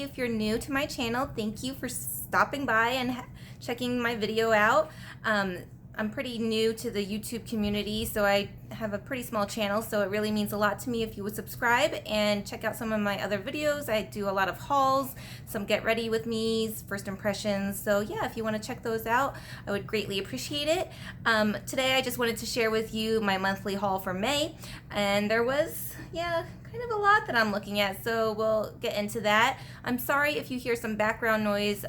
if you're new to my channel. Thank you for stopping by and checking my video out. I'm pretty new to the YouTube community, so I have a pretty small channel, so it really means a lot to me if you would subscribe and check out some of my other videos. I do a lot of hauls, some get ready with me's, first impressions, so yeah, if you want to check those out, I would greatly appreciate it. Today I just wanted to share with you my monthly haul for May, and there was, kind of a lot that I'm looking at, so we'll get into that. I'm sorry if you hear some background noise.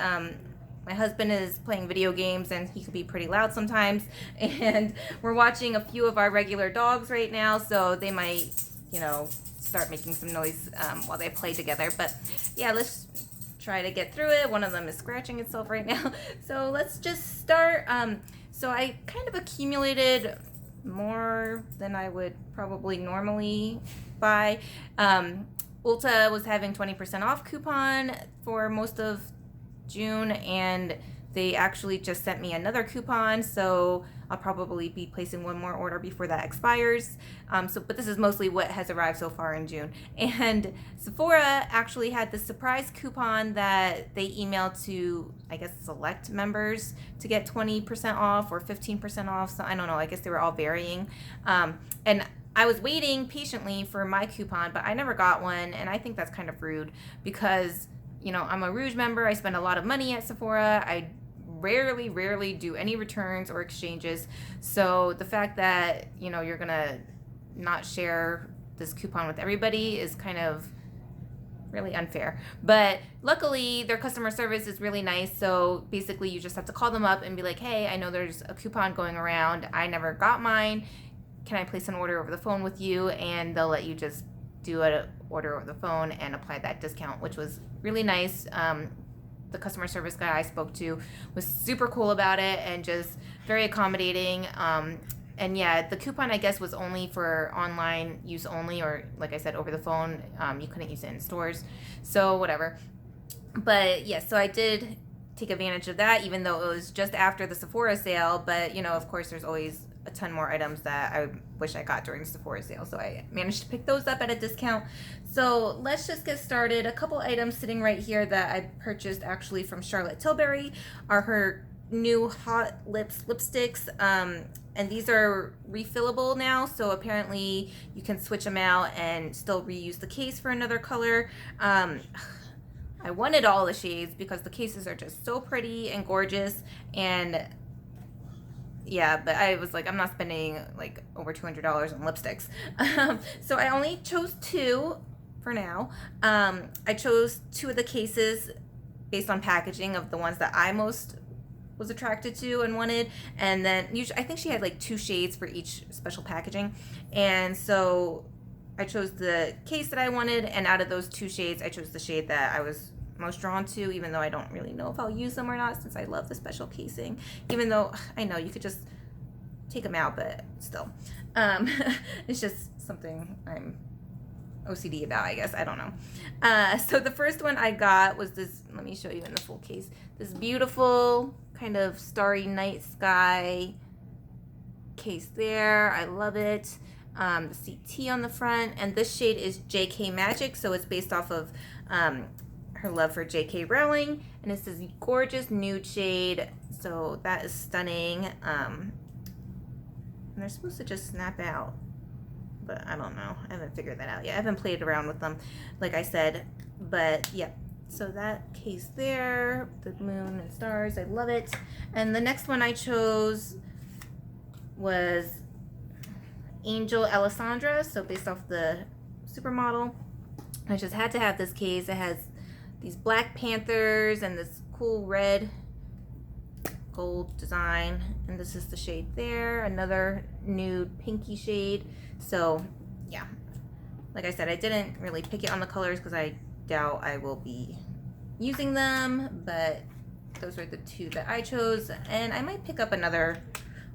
My husband is playing video games and he can be pretty loud sometimes, and we're watching a few of our regular dogs right now, so they might, start making some noise while they play together. But yeah, let's try to get through it. One of them is scratching itself right now. So let's just start. So I kind of accumulated more than I would probably normally buy. Ulta was having 20% off coupon for most of June, and they actually just sent me another coupon, so I'll probably be placing one more order before that expires. But this is mostly what has arrived so far in June. And Sephora actually had this surprise coupon that they emailed to, I guess, select members to get 20% off or 15% off. So I don't know, I guess they were all varying. And I was waiting patiently for my coupon, but I never got one, and I think that's kind of rude because I'm a Rouge member. I spend a lot of money at Sephora. I rarely do any returns or exchanges. So the fact that, you're going to not share this coupon with everybody is kind of really unfair. But luckily, their customer service is really nice. So basically, you just have to call them up and be like, hey, I know there's a coupon going around. I never got mine. Can I place an order over the phone with you? And they'll let you just do an order over the phone and apply that discount, which was really nice. The customer service guy I spoke to was super cool about it and just very accommodating. And yeah, the coupon, I guess, was only for online use only, or like I said, over the phone. You couldn't use it in stores, so whatever. But yeah, so I did take advantage of that, even though it was just after the Sephora sale. But of course, there's always a ton more items that I wish I got during Sephora sale, so I managed to pick those up at a discount. So let's just get started. A couple items sitting right here that I purchased actually from Charlotte Tilbury are her new Hot Lips lipsticks, and these are refillable now, so apparently you can switch them out and still reuse the case for another color. I wanted all the shades because the cases are just so pretty and gorgeous, and yeah, but I was like, I'm not spending like over $200 on lipsticks. So I only chose two for now. I chose two of the cases based on packaging of the ones that I most was attracted to and wanted. And then usually, I think she had like two shades for each special packaging. And so I chose the case that I wanted. And out of those two shades, I chose the shade that I was most drawn to, even though I don't really know if I'll use them or not, since I love the special casing, even though I know you could just take them out, but still, it's just something I'm OCD about, I guess. I don't know. So the first one I got was this, let me show you in the full case, this beautiful kind of starry night sky case there. I love it. The CT on the front, and this shade is JK Magic, so it's based off of her love for J.K. Rowling, and it's this gorgeous nude shade, so that is stunning. And they're supposed to just snap out, but I don't know. I haven't figured that out yet. I haven't played around with them, like I said, but yeah. So that case there, the moon and stars, I love it. And the next one I chose was Angel Alessandra, so based off the Supermodel. I just had to have this case. It has these Black Panthers and this cool red gold design, and this is the shade there, another nude pinky shade. So yeah, like I said, I didn't really pick it on the colors because I doubt I will be using them, but those are the two that I chose, and I might pick up another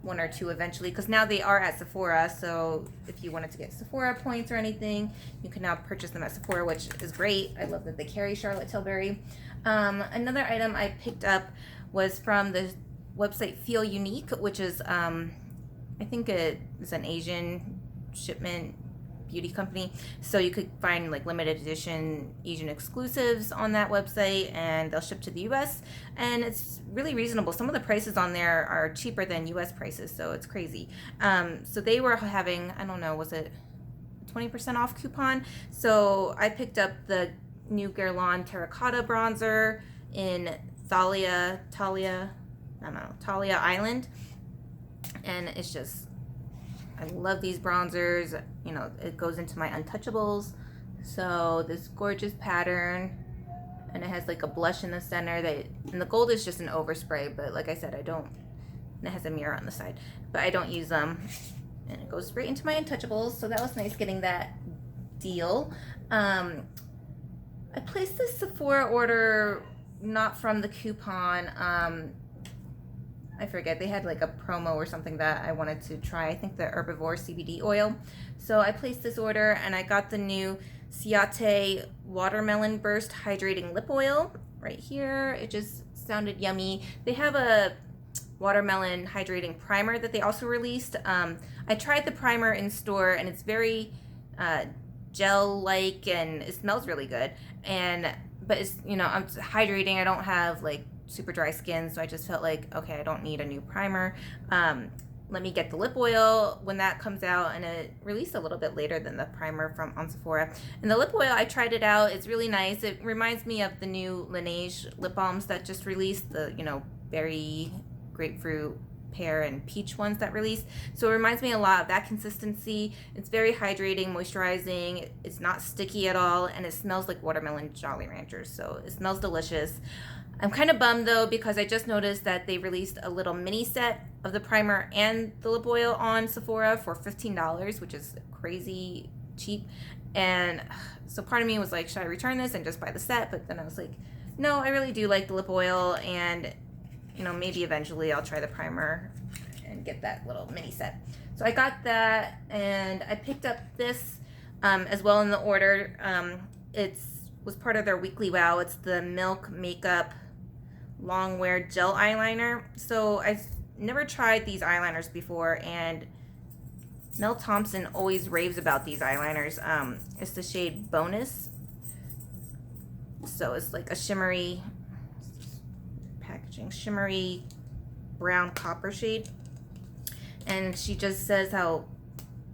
one or two eventually, because now they are at Sephora, so if you wanted to get Sephora points or anything, you can now purchase them at Sephora, which is great. I love that they carry Charlotte Tilbury. Another item I picked up was from the website Feel Unique, which is I think it is an Asian shipment beauty company. So you could find like limited edition Asian exclusives on that website, and they'll ship to the US, and it's really reasonable. Some of the prices on there are cheaper than US prices, so it's crazy. So they were having, I don't know, was it 20% off coupon? So I picked up the new Guerlain Terracotta Bronzer in Thalia Island, and it's just, I love these bronzers. You know, it goes into my Untouchables. So this gorgeous pattern, and it has like a blush in the center, and the gold is just an overspray, but like I said, I don't, and it has a mirror on the side, but I don't use them, and it goes straight into my Untouchables. So that was nice getting that deal. I placed this Sephora order not from the coupon. I forget, they had like a promo or something that I wanted to try. I think the Herbivore CBD oil. So I placed this order, and I got the new Ciate Watermelon Burst Hydrating Lip Oil right here. It just sounded yummy. They have a watermelon hydrating primer that they also released. I tried the primer in store, and it's very gel-like, and it smells really good. But it's, you know, I'm hydrating. I don't have like super dry skin, so I just felt like, okay, I don't need a new primer. Let me get the lip oil when that comes out, and it released a little bit later than the primer from on Sephora. And the lip oil, I tried it out. It's really nice. It reminds me of the new Laneige lip balms that just released, the, you know, berry, grapefruit, pear, and peach ones that released. So it reminds me a lot of that consistency. It's very hydrating, moisturizing. It's not sticky at all, and it smells like watermelon Jolly Ranchers. So it smells delicious. I'm kind of bummed though, because I just noticed that they released a little mini set of the primer and the lip oil on Sephora for $15, which is crazy cheap. And so part of me was like, should I return this and just buy the set? But then I was like, no, I really do like the lip oil, and you know, maybe eventually I'll try the primer and get that little mini set. So I got that, and I picked up this as well in the order. Was part of their weekly wow. It's the Milk Makeup Long Wear Gel Eyeliner. So I've never tried these eyeliners before, and Mel Thompson always raves about these eyeliners. It's the shade Bonus. So it's like a shimmery packaging, shimmery brown copper shade. And she just says how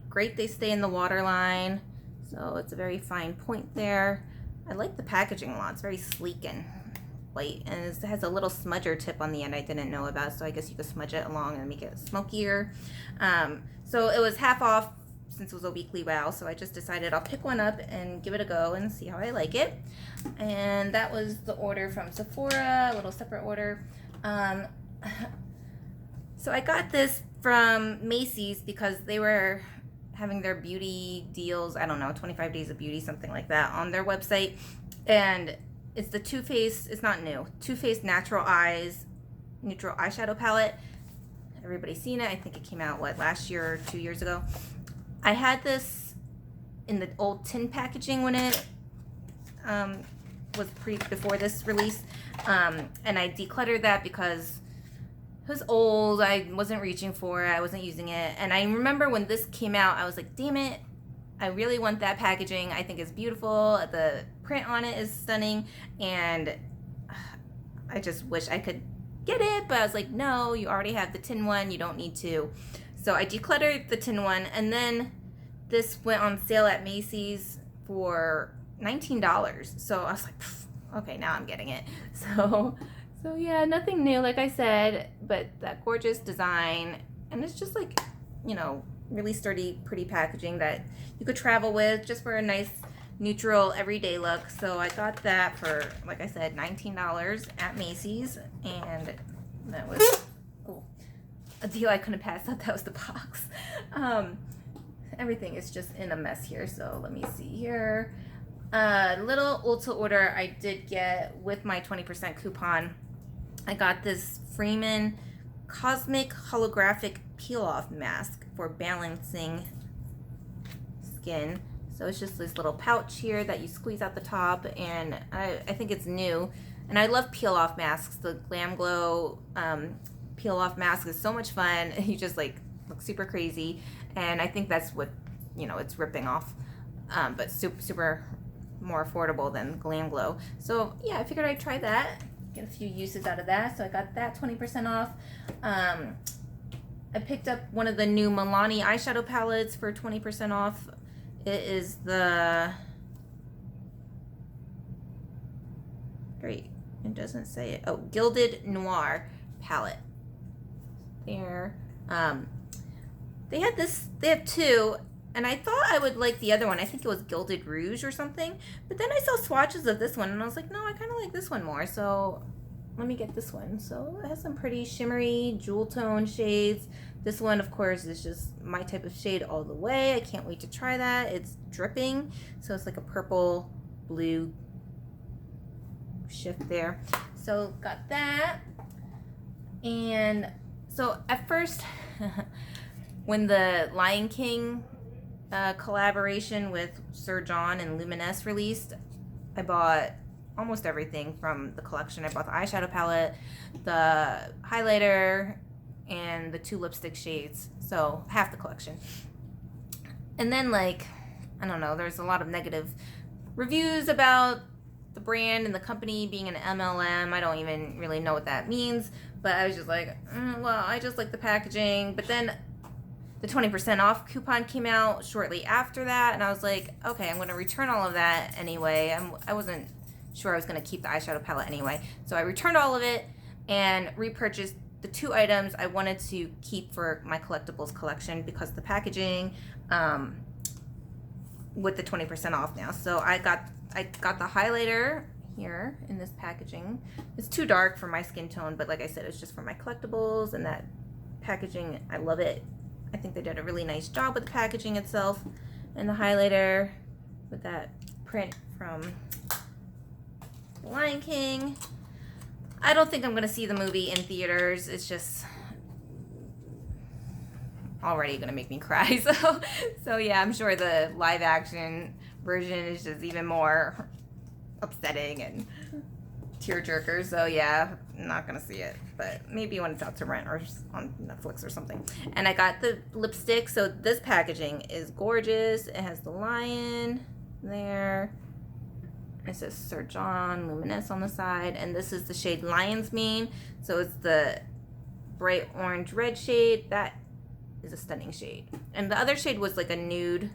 great they stay in the waterline. So it's a very fine point there. I like the packaging a lot. It's very sleek and light, and it has a little smudger tip on the end I didn't know about, so I guess you could smudge it along and make it smokier. So it was half off since it was a weekly wow, so I just decided I'll pick one up and give it a go and see how I like it. And that was the order from Sephora, a little separate order. So I got this from Macy's because they were having their beauty deals, I don't know, 25 days of beauty, something like that, on their website. And it's the Too Faced, it's not new, Too Faced Natural Eyes Neutral Eyeshadow Palette. Everybody's seen it. I think it came out, last year or 2 years ago. I had this in the old tin packaging when it was before this release. And I decluttered that because it was old. I wasn't reaching for it. I wasn't using it. And I remember when this came out, I was like, damn it, I really want that packaging. I think it's beautiful. The print on it is stunning. And I just wish I could get it. But I was like, no, you already have the tin one. You don't need to. So I decluttered the tin one. And then this went on sale at Macy's for $19. So I was like, okay, now I'm getting it. So yeah, nothing new, like I said, but that gorgeous design, and it's just like, you know, really sturdy, pretty packaging that you could travel with just for a nice, neutral, everyday look. So I got that for, like I said, $19 at Macy's, and that was a deal I couldn't pass up. That was the box. Everything is just in a mess here, so let me see here. Little Ulta order I did get with my 20% coupon. I got this Freeman Cosmic Holographic Peel-Off Mask for balancing skin. So it's just this little pouch here that you squeeze out the top, and I think it's new. And I love peel-off masks. The Glam Glow peel-off mask is so much fun. You just like look super crazy, and I think that's what you know, it's ripping off, but super more affordable than Glam Glow. So yeah, I figured I'd try that, get a few uses out of that. So I got that 20% off. I picked up one of the new Milani eyeshadow palettes for 20% off. It is the, great, it doesn't say it. Oh, Gilded Noir palette. There. They had this, they have two, and I thought I would like the other one. I think it was Gilded Rouge or something. But then I saw swatches of this one, and I was like, no, I kind of like this one more. So let me get this one. So it has some pretty shimmery jewel tone shades. This one, of course, is just my type of shade all the way. I can't wait to try that. It's dripping, so it's like a purple blue shift there. So got that. And so at first, when the Lion King collaboration with Sir John and Luminous released, I bought almost everything from the collection. I bought the eyeshadow palette, the highlighter, and the 2 lipstick shades, so half the collection. And then, like, I don't know, there's a lot of negative reviews about the brand and the company being an MLM. I don't even really know what that means, but I was just like, well, I just like the packaging. But then the 20% off coupon came out shortly after that, and I was like, okay, I'm going to return all of that anyway. I wasn't sure I was going to keep the eyeshadow palette anyway, so I returned all of it and repurchased the 2 items I wanted to keep for my collectibles collection because of the packaging, with the 20% off now. So I got the highlighter here in this packaging. It's too dark for my skin tone, but like I said, it's just for my collectibles, and that packaging, I love it. I think they did a really nice job with the packaging itself, and the highlighter with that print from Lion King. I don't think I'm going to see the movie in theaters. It's just already going to make me cry. So yeah, I'm sure the live action version is just even more upsetting and tearjerker. So yeah, I'm not going to see it. But maybe when it's out to rent or on Netflix or something. And I got the lipstick. So this packaging is gorgeous. It has the lion there. It says Sir John Luminous on the side, and this is the shade Lion's Mane. So it's the bright orange red shade. That is a stunning shade. And the other shade was like a nude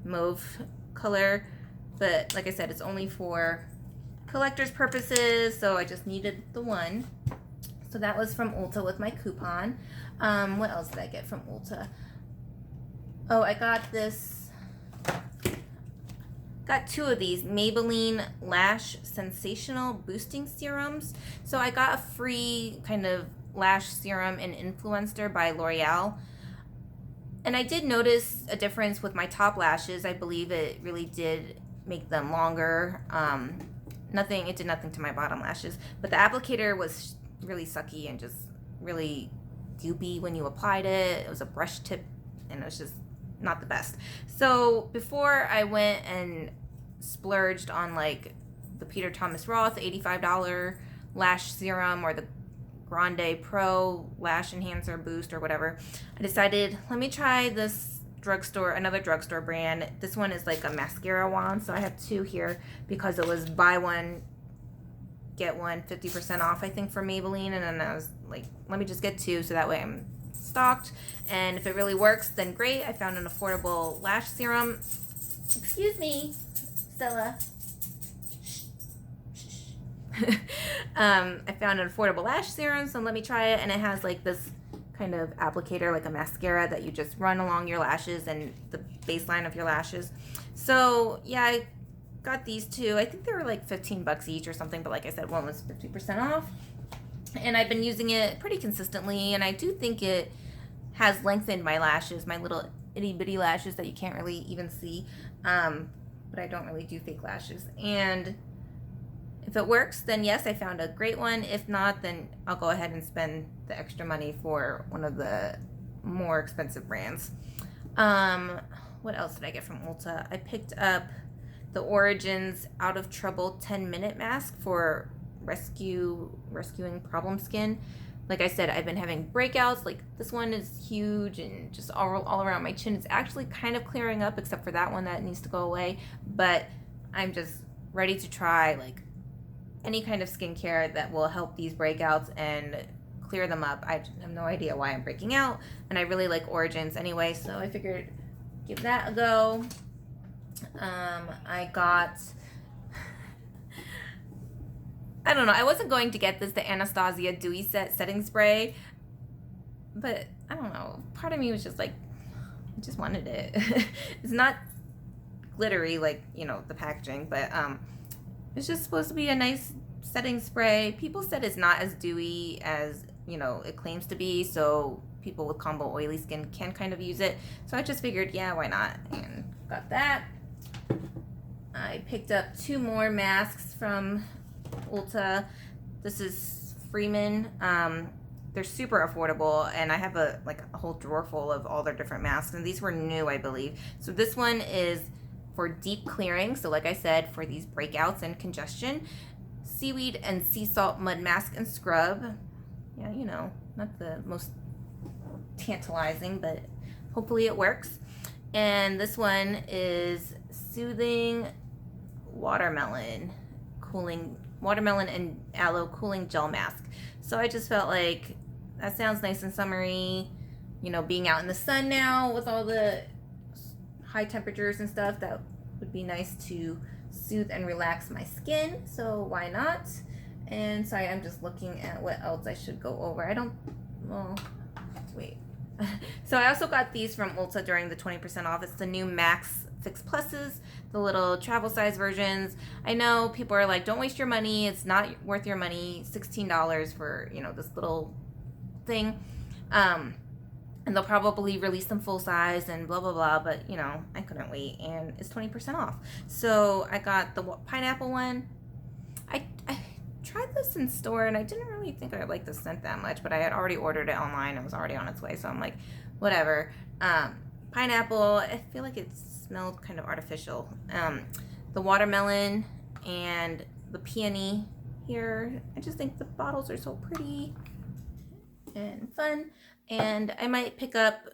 mauve color, but like I said, it's only for collector's purposes, so I just needed the one. So that was from Ulta with my coupon. What else did I get from Ulta? Oh, I got this. Got 2 of these Maybelline Lash Sensational Boosting Serums. So I got a free kind of lash serum in Influencer by L'Oreal. And I did notice a difference with my top lashes. I believe it really did make them longer. It did nothing to my bottom lashes. But the applicator was really sucky and just really goopy when you applied it. It was a brush tip, and it was just not the best. So before I went and splurged on like the Peter Thomas Roth $85 lash serum or the Grande Pro Lash Enhancer Boost or whatever, I decided, let me try this another drugstore brand. This one is like a mascara wand, so I have 2 here because it was buy one get one 50% off, I think, for Maybelline. And then I was like, let me just get 2 so that way I'm stocked, and if it really works, then great. I found an affordable lash serum. Excuse me, Stella. I found an affordable lash serum, so let me try it. And it has like this kind of applicator, like a mascara that you just run along your lashes and the baseline of your lashes. So yeah, I got these 2. I think they were like $15 each or something, but like I said, one was 50% off. And I've been using it pretty consistently, and I do think it has lengthened my lashes, my little itty bitty lashes that you can't really even see. But I don't really do fake lashes. And if it works, then yes, I found a great one. If not, then I'll go ahead and spend the extra money for one of the more expensive brands. What else did I get from Ulta? I picked up the Origins Out of Trouble 10-minute mask for rescuing problem skin. like I said, I've been having breakouts. Like this one is huge and just all around my chin. It's actually kind of clearing up except for that one that needs to go away. But I'm just ready to try like any kind of skincare that will help these breakouts and clear them up. I have no idea why I'm breaking out, and I really like Origins anyway, so I figured give that a go. I got, I don't know, I wasn't going to get this, the Anastasia Dewy Set Setting Spray, but I don't know, part of me was just like, I just wanted it. It's not glittery like, you know, the packaging, but it's just supposed to be a nice setting spray. People said it's not as dewy as, you know, it claims to be, so people with combo oily skin can kind of use it. So I just figured, yeah, why not? And got that. I picked up 2 more masks from Ulta. This is Freeman. They're super affordable, and I have a whole drawer full of all their different masks, and these were new, I believe. So this one is for deep clearing, so like I said, for these breakouts and congestion. Seaweed and sea salt mud mask and scrub. Yeah, you know, not the most tantalizing, but hopefully it works. And this one is soothing watermelon and aloe cooling gel mask. So I just felt like that sounds nice and summery, you know, being out in the sun now with all the high temperatures and stuff, that would be nice to soothe and relax my skin, so why not? And sorry, I'm just looking at what else I should go over. Wait. So I also got these from Ulta during the 20% off. It's the new Max Fix Pluses, the little travel size versions. I know people are like, don't waste your money, it's not worth your money. $16 for, you know, this little thing. And they'll probably release them full size and blah, blah, blah. But, you know, I couldn't wait. And it's 20% off. So I got the pineapple one. I tried this in store, and I didn't really think I would like the scent that much. But I had already ordered it online. It was already on its way. So I'm like, whatever. Pineapple, I feel like it smelled kind of artificial. The watermelon and the peony here. I just think the bottles are so pretty and fun. And I might pick up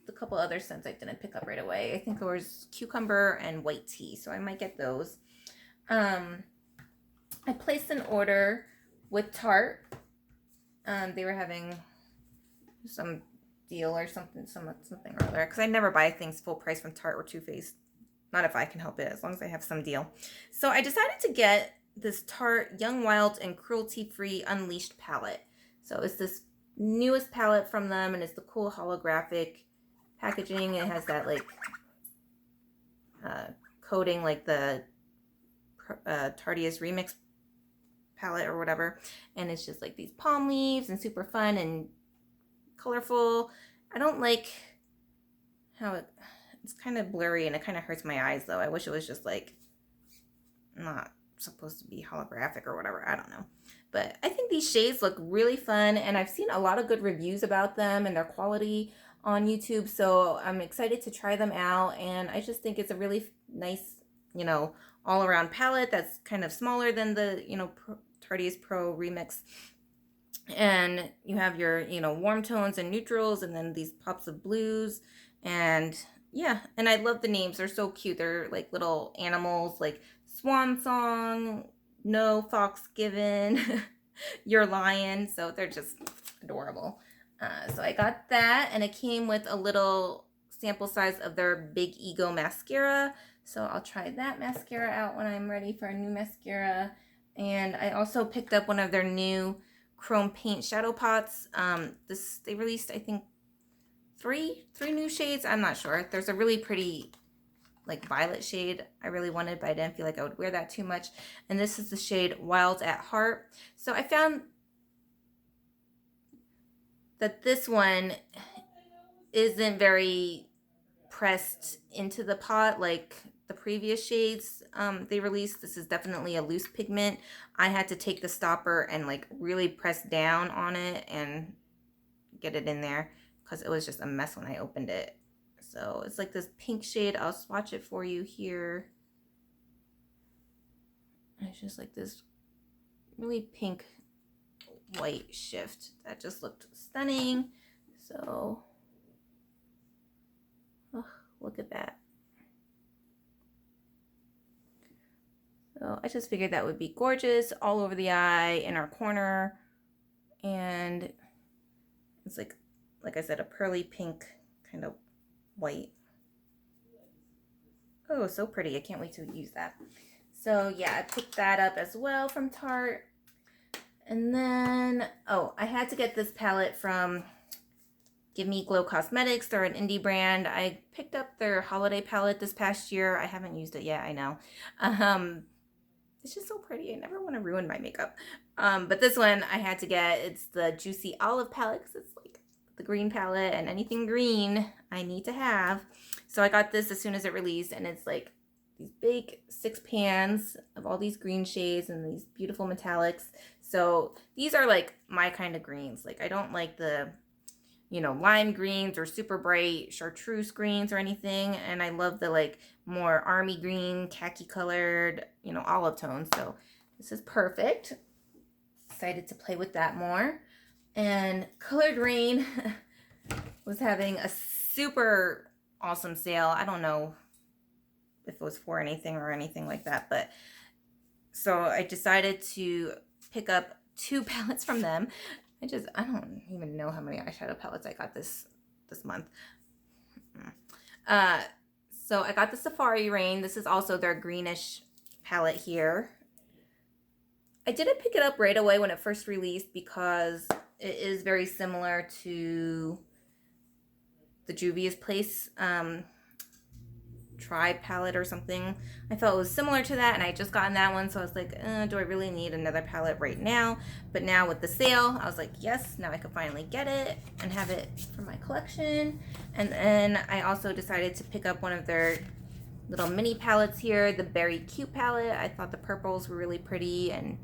a couple other scents I didn't pick up right away. I think there was cucumber and white tea, so I might get those. I placed an order with Tarte. They were having some deal or something or other, because I never buy things full price from Tarte or Too Faced. Not if I can help it, as long as I have some deal. So I decided to get this Tarte Young Wild and Cruelty Free Unleashed palette. So it's this newest palette from them, and it's the cool holographic packaging. It has that like coating like the Tarteist Remix palette or whatever, and it's just like these palm leaves and super fun and colorful. I don't like how it's kind of blurry, and it kind of hurts my eyes though. I wish it was just like not supposed to be holographic or whatever. I don't know. But I think these shades look really fun, and I've seen a lot of good reviews about them and their quality on YouTube, so I'm excited to try them out. And I just think it's a really nice, you know, all-around palette that's kind of smaller than the, you know, Tarteist Pro Remix. And you have your, you know, warm tones and neutrals, and then these pops of blues. And yeah, and I love the names. They're so cute. They're like little animals, like Swan Song, No Fox Given, Your Lion. So they're just adorable. So I got that, and it came with a little sample size of their Big Ego mascara. So I'll try that mascara out when I'm ready for a new mascara. And I also picked up one of their new chrome paint shadow pots. They released, I think, three new shades. I'm not sure. There's a really pretty like violet shade I really wanted, but I didn't feel like I would wear that too much. And this is the shade Wild at Heart. So I found that this one isn't very pressed into the pot like the previous shades they released. This is definitely a loose pigment. I had to take the stopper and like really press down on it and get it in there, because it was just a mess when I opened it. So it's like this pink shade. I'll swatch it for you here. It's just like this really pink white shift. That just looked stunning. So, oh, look at that. So I just figured that would be gorgeous all over the eye in our corner. And it's like I said, a pearly pink kind of white. Oh, so pretty. I can't wait to use that. So yeah, I picked that up as well from Tarte. And then, oh, I had to get this palette from Give Me Glow Cosmetics. They're an indie brand. I picked up their holiday palette this past year. I haven't used it yet, I know. It's just so pretty. I never want to ruin my makeup. But this one I had to get. It's the Juicy Olive palette because it's like the green palette, and anything green I need to have. So I got this as soon as it released, and it's like these big 6 pans of all these green shades and these beautiful metallics. So these are like my kind of greens. Like I don't like the, you know, lime greens or super bright chartreuse greens or anything. And I love the like more army green, khaki colored, you know, olive tones. So this is perfect. Excited to play with that more. And Colored Rain was having a super awesome sale. I don't know if it was for anything or anything like that, but so I decided to pick up 2 palettes from them. I don't even know how many eyeshadow palettes I got this month. So I got the Safari Rain. This is also their greenish palette here. I didn't pick it up right away when it first released because it is very similar to the Juvia's Place Tribe palette or something. I felt it was similar to that, and I had just gotten that one, so I was like, do I really need another palette right now? But now with the sale, I was like, yes, now I can finally get it and have it for my collection. And then I also decided to pick up one of their little mini palettes here, the Berry Cute palette. I thought the purples were really pretty, and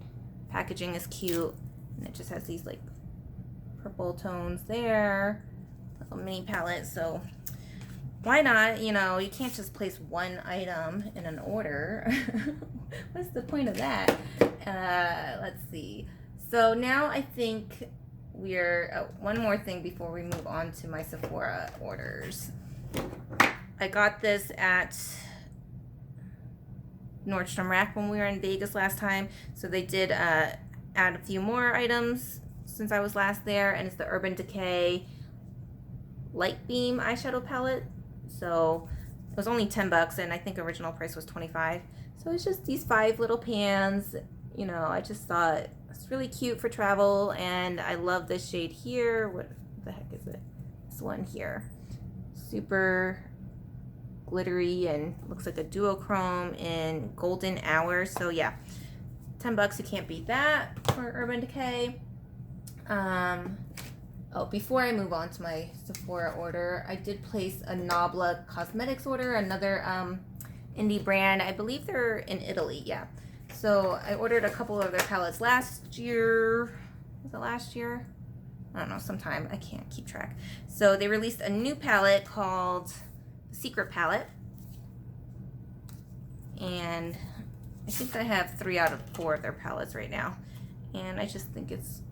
packaging is cute, and it just has these like purple tones there, little mini palette. So why not? You know, you can't just place one item in an order. What's the point of that? Let's see. So now I think we're, one more thing before we move on to my Sephora orders. I got this at Nordstrom Rack when we were in Vegas last time. So they did add a few more items since I was last there, and it's the Urban Decay Light Beam eyeshadow palette. So it was only $10, and I think original price was $25. So it's just these 5 little pans. You know, I just thought it's really cute for travel, and I love this shade here. What the heck is it? This one here. Super glittery and looks like a duochrome in golden hour. So yeah, $10, you can't beat that for Urban Decay. Oh, before I move on to my Sephora order, I did place a Nabla Cosmetics order, another indie brand. I believe they're in Italy, yeah. So I ordered a couple of their palettes last year. Was it last year? I don't know, sometime. I can't keep track. So they released a new palette called the Secret Palette. And I think I have 3 out of 4 of their palettes right now. And I just think it's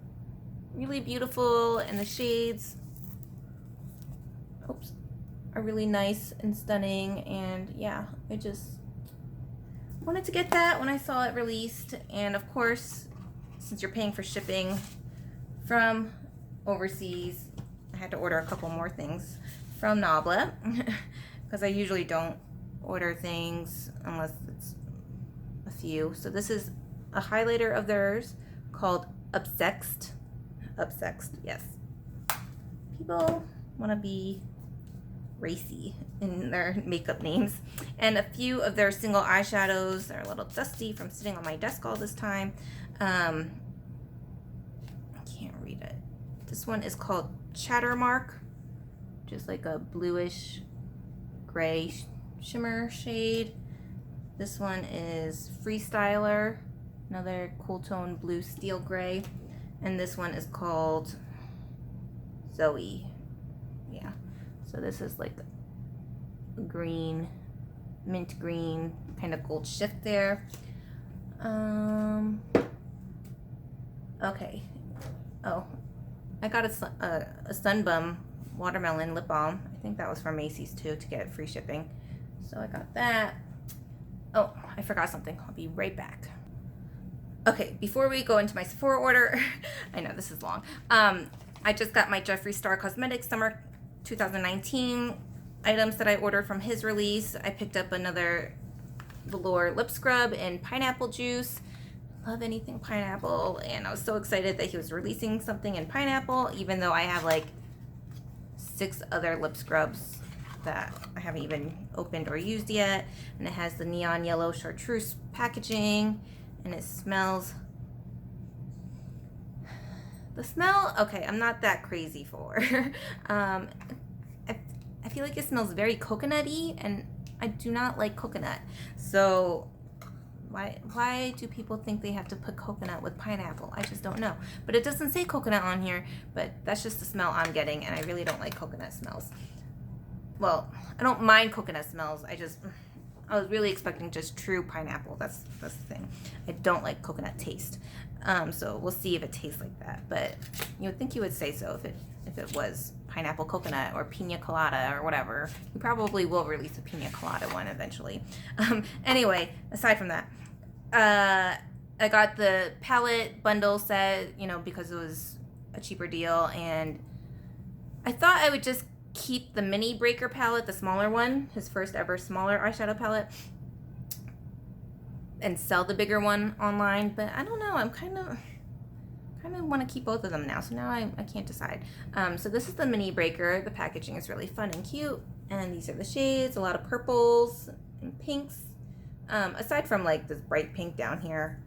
really beautiful, and the shades are really nice and stunning. And yeah, I just wanted to get that when I saw it released. And of course, since you're paying for shipping from overseas, I had to order a couple more things from Nabla because I usually don't order things unless it's a few. So this is a highlighter of theirs called Obsexed. Obsexed, yes. People want to be racy in their makeup names. And a few of their single eyeshadows are a little dusty from sitting on my desk all this time. I can't read it. This one is called Chattermark, just like a bluish gray shimmer shade. This one is Freestyler, another cool tone blue steel gray. And this one is called Zoe. Yeah. So this is like green, mint green, kind of gold shift there. Okay. Oh, I got a Sunbum watermelon lip balm. I think that was from Macy's too, to get free shipping. So I got that. Oh, I forgot something. I'll be right back. Okay, before we go into my Sephora order, I know this is long. I just got my Jeffree Star Cosmetics Summer 2019 items that I ordered from his release. I picked up another Velour lip scrub in pineapple juice. Love anything pineapple, and I was so excited that he was releasing something in pineapple, even though I have like 6 other lip scrubs that I haven't even opened or used yet. And it has the neon yellow chartreuse packaging, and it smells, the smell, okay, I'm not that crazy for. I feel like it smells very coconutty, and I do not like coconut. So why do people think they have to put coconut with pineapple? I just don't know. But it doesn't say coconut on here, but that's just the smell I'm getting, and I really don't like coconut smells. Well, I don't mind coconut smells. I was really expecting just true pineapple. That's the thing. I don't like coconut taste. So we'll see if it tastes like that. But you would think you would say so if it was pineapple coconut or pina colada or whatever. You probably will release a pina colada one eventually. Anyway, aside from that, I got the palette bundle set, because it was a cheaper deal, and I thought I would just keep the mini breaker palette, the smaller one, his first ever smaller eyeshadow palette, and sell the bigger one online, but I don't know. I'm kind of want to keep both of them now, so now I can't decide. So this is the mini breaker. The packaging is really fun and cute, and these are the shades, a lot of purples and pinks. Aside from like this bright pink down here,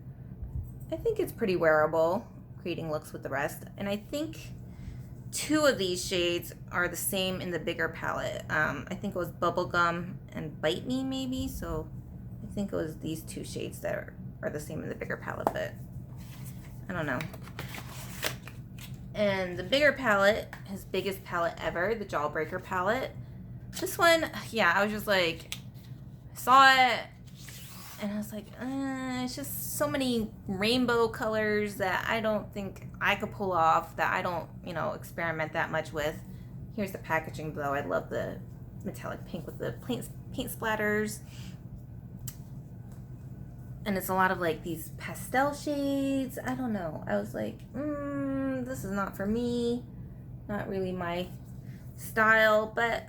I think it's pretty wearable, creating looks with the rest. And I think 2 of these shades are the same in the bigger palette. I think it was Bubblegum and Bite Me maybe, so I think it was these 2 shades that are the same in the bigger palette, but I don't know. And the bigger palette, his biggest palette ever, the Jawbreaker palette. This one, yeah, I was just like, saw it, and I was like, it's just so many rainbow colors that I don't think I could pull off, that I don't, experiment that much with. Here's the packaging though. I love the metallic pink with the paint splatters. And it's a lot of like these pastel shades. I don't know. I was like, this is not for me. Not really my style. But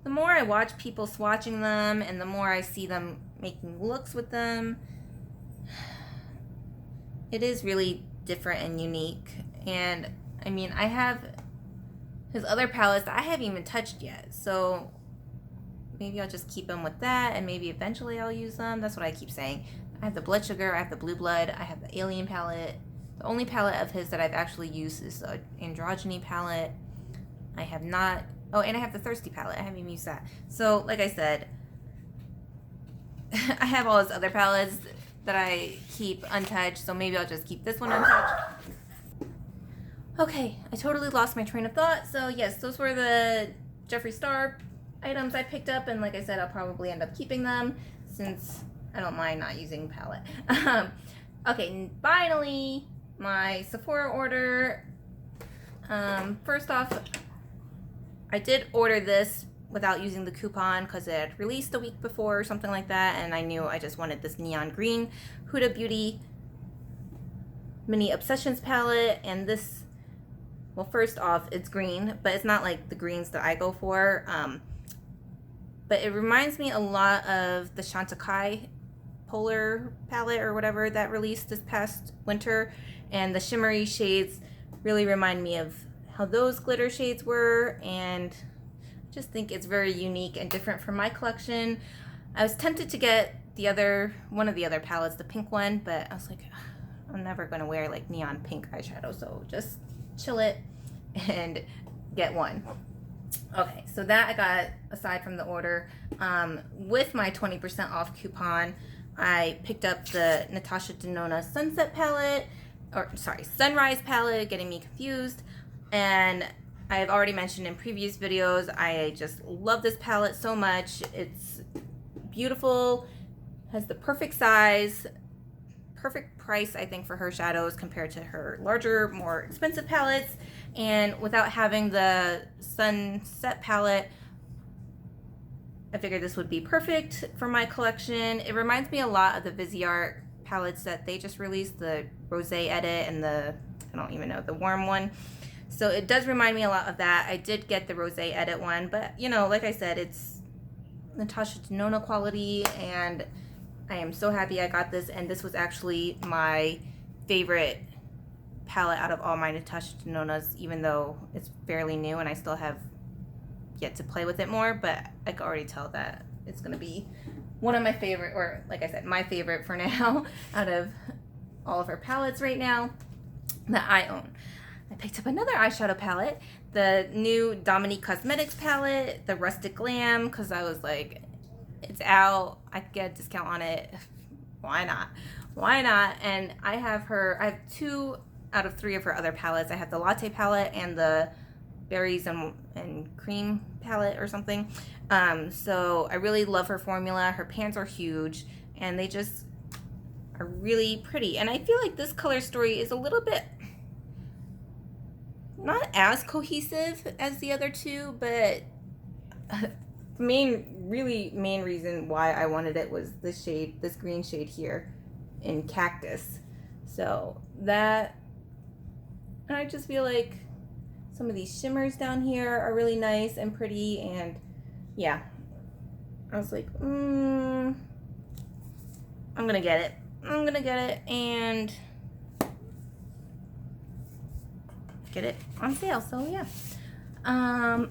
the more I watch people swatching them, and the more I see them making looks with them, it is really different and unique. And I mean, I have his other palettes that I haven't even touched yet, so maybe I'll just keep them with that, and maybe eventually I'll use them. That's what I keep saying. I have the Blood Sugar, I have the Blue Blood, I have the Alien palette. The only palette of his that I've actually used is the Androgyny palette. I have not, and I have the Thirsty palette. I haven't even used that. So like I said, I have all his other palettes that I keep untouched, so maybe I'll just keep this one untouched. Okay, I totally lost my train of thought. So yes, those were the Jeffree Star items I picked up, and like I said, I'll probably end up keeping them since I don't mind not using palette. Okay, and finally, my Sephora order. First off, I did order this without using the coupon because it had released a week before or something like that, and I knew I just wanted this neon green Huda Beauty Mini Obsessions palette. And this, well, first off, it's green, but it's not like the greens that I go for. But it reminds me a lot of the Chantecaille Polar palette or whatever that released this past winter, and the shimmery shades really remind me of how those glitter shades were, and I just think it's very unique and different from my collection. I was tempted to get one of the other palettes, the pink one, but I was like, I'm never going to wear like neon pink eyeshadow, so just chill it and get one. Okay, so that I got aside from the order. With my 20% off coupon, I picked up the Natasha Denona Sunset palette, Sunrise palette, getting me confused. And I've already mentioned in previous videos, I just love this palette so much. It's beautiful, has the perfect size, perfect price, I think, for her shadows compared to her larger, more expensive palettes. And without having the Sunset palette, I figured this would be perfect for my collection. It reminds me a lot of the Viseart palettes that they just released, the Rosé Edit and the, I don't even know, the warm one. So it does remind me a lot of that. I did get the Rosé Edit one, but you know, like I said, it's Natasha Denona quality, and I am so happy I got this. And this was actually my favorite palette out of all my Natasha Denonas, even though it's fairly new and I still have yet to play with it more, but I can already tell that it's gonna be one of my favorite, or like I said, my favorite for now out of all of her palettes right now that I own. I picked up another eyeshadow palette, the new Dominique Cosmetics palette, the Rustic Glam, because I was like, it's out, I could get a discount on it, why not? Why not? And I have 2 out of 3 of her other palettes. I have the Latte palette and the Berries and Cream palette or something. So I really love her formula. Her pans are huge and they just are really pretty. And I feel like this color story is a little bit not as cohesive as the other two, but main reason why I wanted it was this shade, this green shade here in Cactus. So that, and I just feel like some of these shimmers down here are really nice and pretty, and yeah, I was like, I'm gonna get it. I'm gonna get it and get it on sale. So yeah, a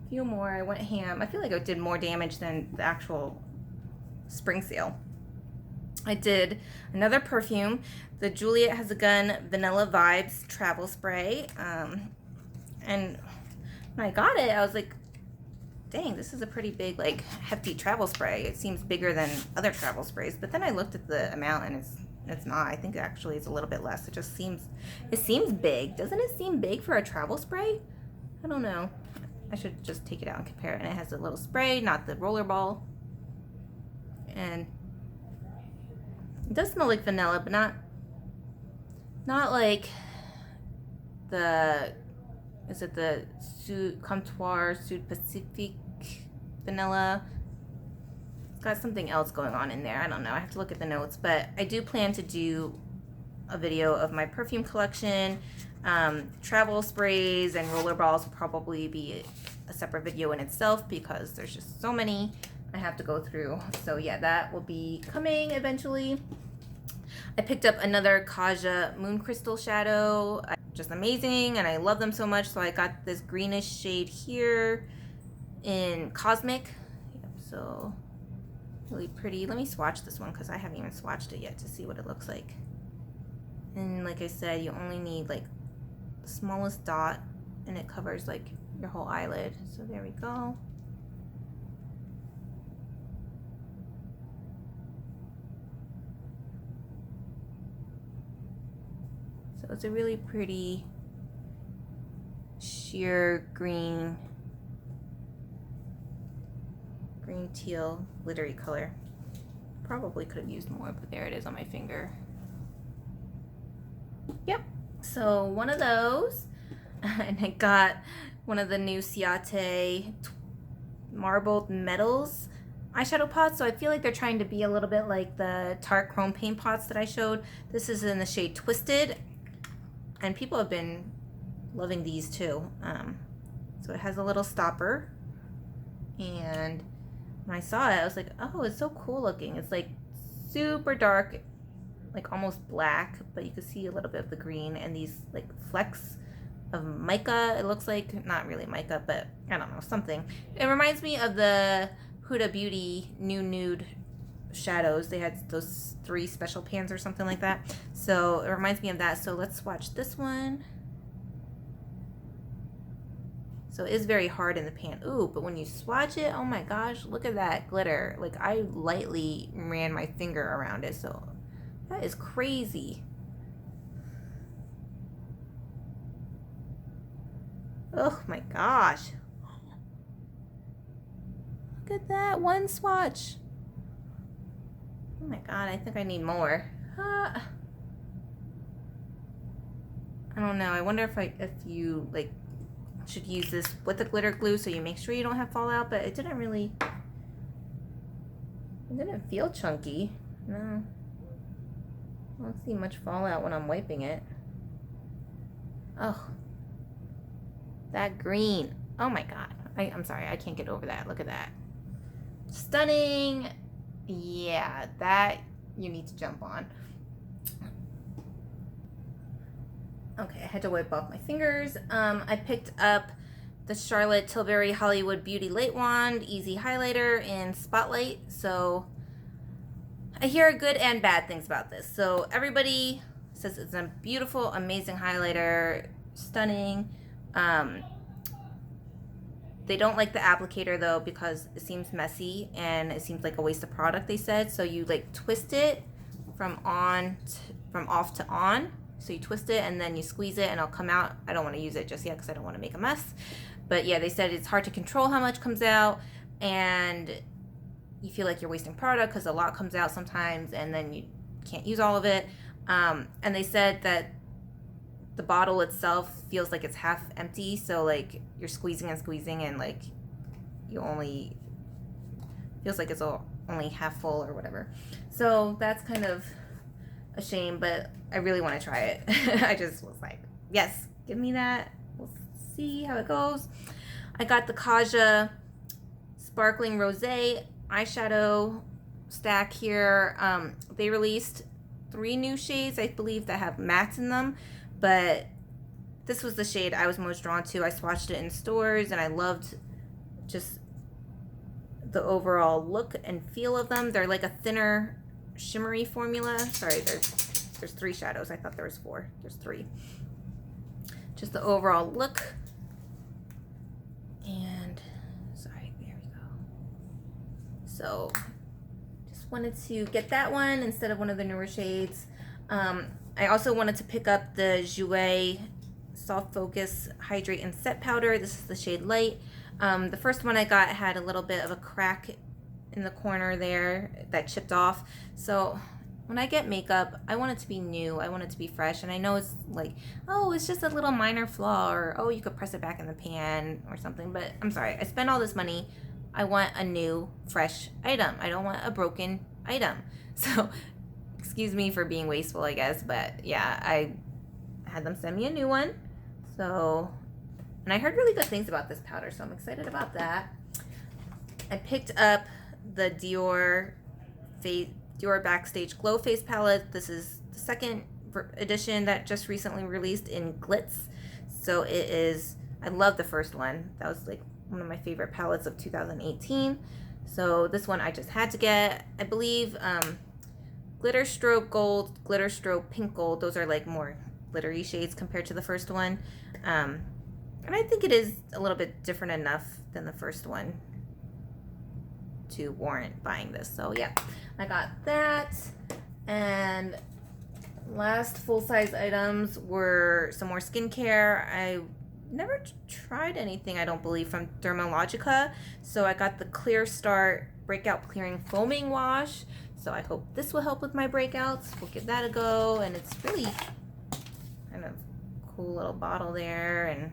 few more. I went ham. I feel like I did more damage than the actual spring sale. I did another perfume, the Juliet Has a Gun Vanilla Vibes Travel Spray. And when I got it, I was like, dang, this is a pretty big, like, hefty travel spray. It seems bigger than other travel sprays. But then I looked at the amount and it's not. I think actually it's a little bit less. It seems big. Doesn't it seem big for a travel spray? I don't know. I should just take it out and compare it. And it has a little spray, not the roller ball. And it does smell like vanilla, but not like the, is it the Sud Comptoir Sud Pacific vanilla? It's got something else going on in there. I don't know. I have to look at the notes, but I do plan to do a video of my perfume collection. Travel sprays and roller balls will probably be a separate video in itself because there's just so many I have to go through. So yeah, that will be coming eventually. I picked up another Kaja Moon Crystal shadow. Just amazing, and I love them so much. So I got this greenish shade here in Cosmic. Yep, so really pretty. Let me swatch this one because I haven't even swatched it yet to see what it looks like. And like I said, you only need like the smallest dot and it covers like your whole eyelid. So there we go. So it's a really pretty sheer green teal glittery color. Probably could have used more, but there it is on my finger. Yep, so one of those. And I got one of the new Ciate marbled metals eyeshadow pots. So I feel like they're trying to be a little bit like the Tarte chrome paint pots that I showed. This is in the shade Twisted, and people have been loving these too. So it has a little stopper, and when I saw it, I was like, oh, it's so cool looking. It's like super dark, like almost black, but you can see a little bit of the green and these like flecks of mica. It looks like, not really mica, but I don't know, something. It reminds me of the Huda Beauty New Nude shadows. They had those 3 special pans or something like that. So it reminds me of that. So let's swatch this one. So it is very hard in the pan. Ooh, but when you swatch it, oh my gosh, look at that glitter. Like I lightly ran my finger around it. So that is crazy. Oh my gosh. Look at that one swatch. Oh my god, I think I need more. I don't know. I wonder if you like should use this with the glitter glue so you make sure you don't have fallout, but it didn't feel chunky. No. I don't see much fallout when I'm wiping it. Oh. That green. Oh my god. I'm sorry. I can't get over that. Look at that. Stunning. Yeah, that you need to jump on. Okay, I had to wipe off my fingers. I picked up the Charlotte Tilbury Hollywood Beauty Light Wand Easy Highlighter in Spotlight. So I hear good and bad things about this. So everybody says it's a beautiful, amazing highlighter, stunning. They don't like the applicator though because it seems messy and it seems like a waste of product, they said. So you like twist it from off to on. So you twist it and then you squeeze it and it'll come out. I don't want to use it just yet because I don't want to make a mess. But yeah, they said it's hard to control how much comes out and you feel like you're wasting product because a lot comes out sometimes and then you can't use all of it. And they said that the bottle itself feels like it's half empty. So like you're squeezing and like you only, feels like it's only half full or whatever. So that's kind of a shame, but I really want to try it. I just was like, yes, give me that. We'll see how it goes. I got the Kaja Sparkling Rosé eyeshadow stack here. They released 3 new shades, I believe, that have mattes in them, but this was the shade I was most drawn to. I swatched it in stores and I loved just the overall look and feel of them. They're like a thinner shimmery formula. Sorry, there's 3 shadows. I thought there was 4. There's 3. Just the overall look. And sorry, there we go. So just wanted to get that one instead of one of the newer shades. I also wanted to pick up the Jouer Soft Focus Hydrate and Set Powder. This is the shade Light. The first one I got had a little bit of a crack in the corner there that chipped off. So when I get makeup, I want it to be new. I want it to be fresh. And I know it's like, oh, it's just a little minor flaw, or oh, you could press it back in the pan or something. But I'm sorry, I spent all this money. I want a new, fresh item. I don't want a broken item. So excuse me for being wasteful, I guess. But yeah, I had them send me a new one. So, and I heard really good things about this powder, so I'm excited about that. I picked up the Dior Backstage Glow Face Palette. This is the second edition that just recently released in Glitz. So it is, I love the first one. That was like one of my favorite palettes of 2018. So this one I just had to get. I believe Glitter Strobe Gold, Glitter Strobe Pink Gold, those are like more glittery shades compared to the first one. And I think it is a little bit different enough than the first one to warrant buying this. So yeah, I got that. And last full-size items were some more skincare. I never tried anything, I don't believe, from Dermalogica. So I got the Clear Start Breakout Clearing Foaming Wash. So I hope this will help with my breakouts. We'll give that a go. And it's really kind of cool little bottle there. And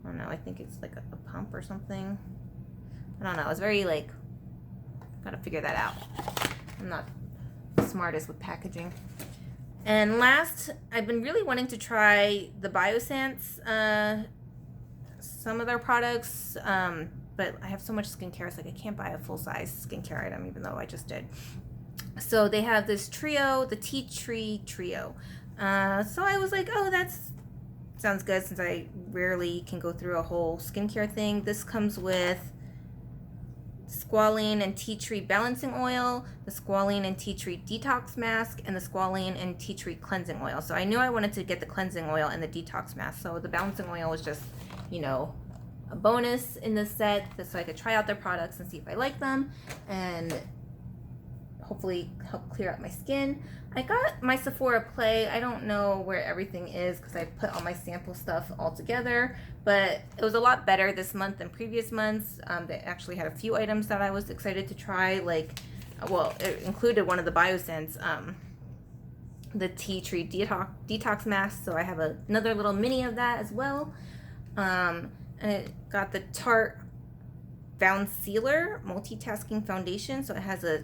I don't know, I think it's like a pump or something. I don't know, it's very like, gotta figure that out. I'm not the smartest with packaging. And last, I've been really wanting to try the Biossance, some of their products, but I have so much skincare, it's like I can't buy a full-size skincare item, even though I just did. So they have this trio, the Tea Tree Trio. So I was like, oh, that's sounds good, since I rarely can go through a whole skincare thing. This comes with squalene and tea tree balancing oil, the squalene and tea tree detox mask, and the squalene and tea tree cleansing oil. So I knew I wanted to get the cleansing oil and the detox mask. So the balancing oil was just, you know, a bonus in this set, so I could try out their products and see if I like them and hopefully help clear up my skin. I got my Sephora Play. I don't know where everything is because I put all my sample stuff all together, but it was a lot better this month than previous months. They actually had a few items that I was excited to try, like, well, it included one of the Biossance the tea tree detox mask. So I have another little mini of that as well. And it got the Tarte Bound Sealer Multitasking Foundation. So it has a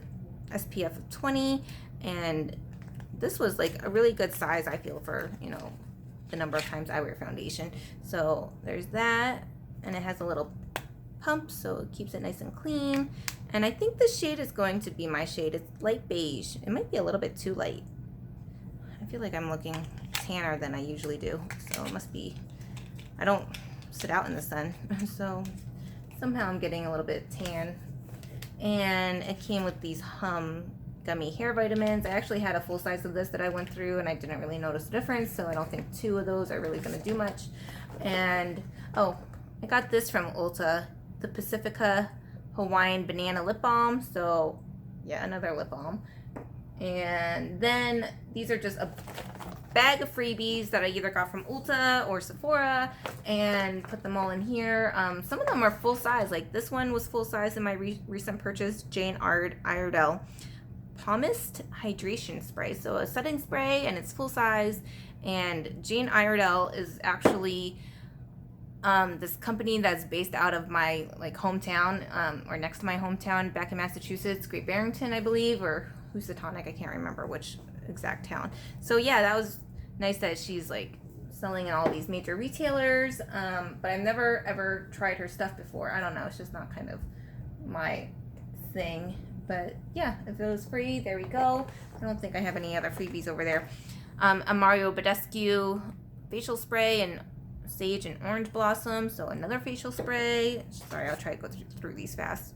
SPF of 20, and this was like a really good size, I feel, for, you know, the number of times I wear foundation. So there's that, and it has a little pump, so it keeps it nice and clean. And I think this shade is going to be my shade. It's light beige. It might be a little bit too light. I feel like I'm looking tanner than I usually do, so it must be, I don't sit out in the sun, so somehow I'm getting a little bit tan. And it came with these Hum gummy hair vitamins. I actually had a full size of this that I went through, and I didn't really notice the difference, so I don't think 2 of those are really going to do much. And oh, I got this from Ulta, the Pacifica Hawaiian Banana Lip Balm. So yeah, another lip balm. And then these are just a bag of freebies that I either got from Ulta or Sephora, and put them all in here. Some of them are full size. Like this one was full size in my recent purchase, Jane Iredale Pomist Hydration Spray. So a setting spray, and it's full size. And Jane Iredale is actually this company that's based out of my like hometown, or next to my hometown back in Massachusetts, Great Barrington, I believe, or Housatonic, I can't remember which exact town. So yeah, that was nice that she's like selling in all these major retailers, but I've never ever tried her stuff before. I don't know, it's just not kind of my thing. But yeah, if it was free, there we go. I don't think I have any other freebies over there. A Mario Badescu facial spray and sage and orange blossom, so another facial spray. Sorry, I'll try to go through these fast.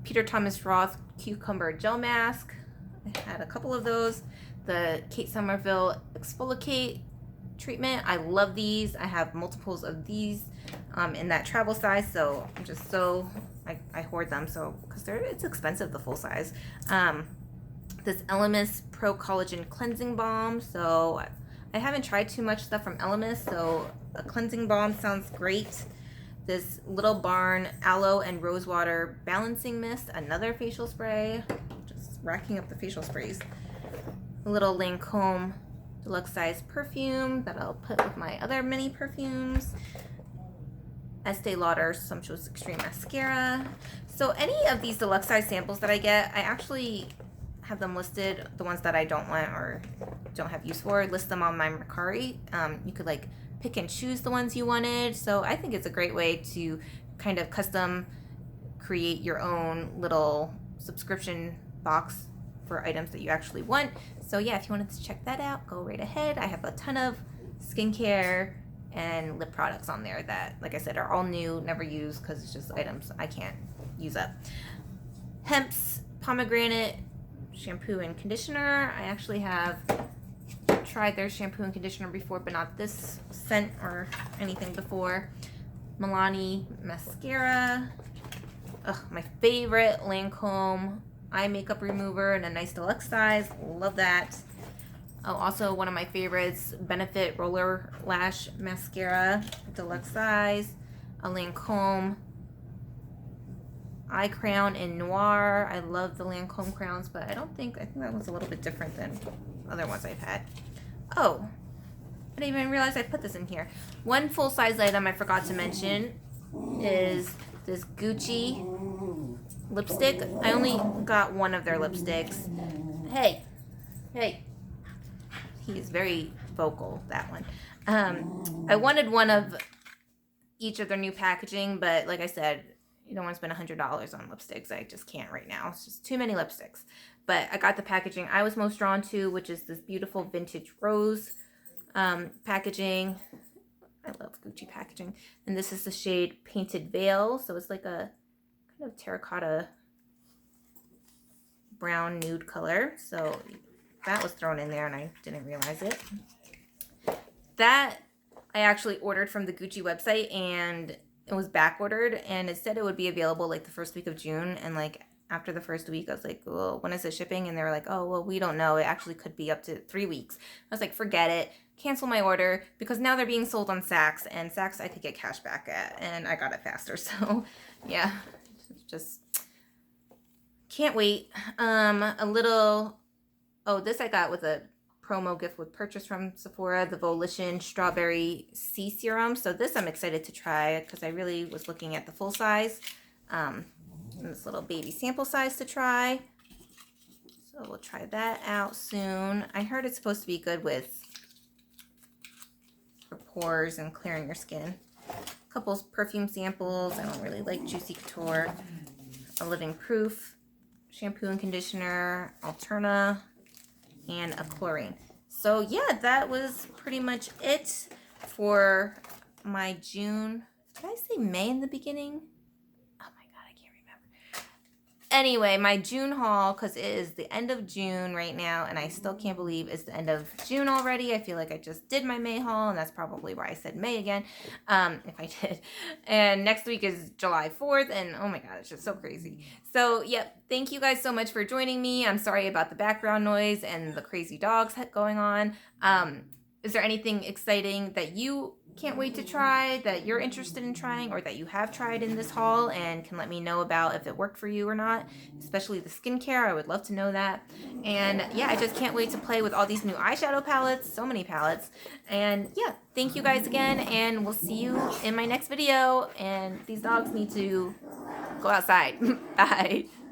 Peter Thomas Roth cucumber gel mask. I had a couple of those. The Kate Somerville exfoliate treatment. I love these. I have multiples of these in that travel size, so I'm just so I hoard them, so because it's expensive, the full size. This Elemis Pro Collagen Cleansing Balm. So I haven't tried too much stuff from Elemis, so a cleansing balm sounds great. This Little Barn Aloe and Rosewater Balancing Mist, another facial spray. Just racking up the facial sprays. A little Lancome Deluxe Size Perfume that I'll put with my other mini perfumes. Estee Lauder Sumptuous Extreme Mascara. So any of these deluxe size samples that I get, I actually have them listed, the ones that I don't want or don't have use for, list them on my Mercari. You could like pick and choose the ones you wanted. So I think it's a great way to kind of custom create your own little subscription box for items that you actually want. So yeah, if you wanted to check that out, go right ahead. I have a ton of skincare and lip products on there that, like I said, are all new, never used, because it's just items I can't use up. Hemp's Pomegranate shampoo and conditioner. I actually have tried their shampoo and conditioner before, but not this scent or anything before. Milani mascara. Ugh, my favorite Lancome eye makeup remover in a nice deluxe size. Love that. Oh, also one of my favorites, Benefit Roller Lash Mascara, deluxe size. A Lancome eye crown in Noir. I love the Lancome crowns, but I think that one's a little bit different than other ones I've had. Oh, I didn't even realize I put this in here. One full-size item I forgot to mention is this Gucci lipstick. I only got one of their lipsticks. Hey. He is very vocal, that one. I wanted one of each of their new packaging, but like I said, you don't want to spend $100 on lipsticks. I just can't right now. It's just too many lipsticks. But I got the packaging I was most drawn to, which is this beautiful vintage rose packaging. I love Gucci packaging. And this is the shade Painted Veil. So it's like a kind of terracotta brown nude color. So that was thrown in there and I didn't realize it. That I actually ordered from the Gucci website, and it was back ordered, and it said it would be available like the first week of June. And like after the first week, I was like, well, when is it shipping? And they were like, oh, well, we don't know. It actually could be up to 3 weeks. I was like, forget it. Cancel my order, because now they're being sold on Saks, and Saks I could get cash back at, and I got it faster. So yeah, just can't wait. A little, oh, this I got with a promo gift with purchase from Sephora, the Volition Strawberry Sea Serum. So this I'm excited to try because I really was looking at the full size. And this little baby sample size to try. So we'll try that out soon. I heard it's supposed to be good with for pores and clearing your skin. A couple perfume samples. I don't really like Juicy Couture. A Living Proof shampoo and conditioner, Alterna, and a chlorine. So yeah, that was pretty much it for my June. Did I say May in the beginning? Oh my god, I can't remember. Anyway, my June haul, because it is the end of June right now, and I still can't believe it's the end of June already. I feel like I just did my May haul, and that's probably why I said May again, if I did. And next week is July 4th, and oh my god, it's just so crazy. So, yep, thank you guys so much for joining me. I'm sorry about the background noise and the crazy dogs going on. Is there anything exciting that you can't wait to try, that you're interested in trying, or that you have tried in this haul and can let me know about if it worked for you or not, especially the skincare? I would love to know that. And yeah, I just can't wait to play with all these new eyeshadow palettes, so many palettes. And yeah, thank you guys again, and we'll see you in my next video. And these dogs need to go outside. Bye.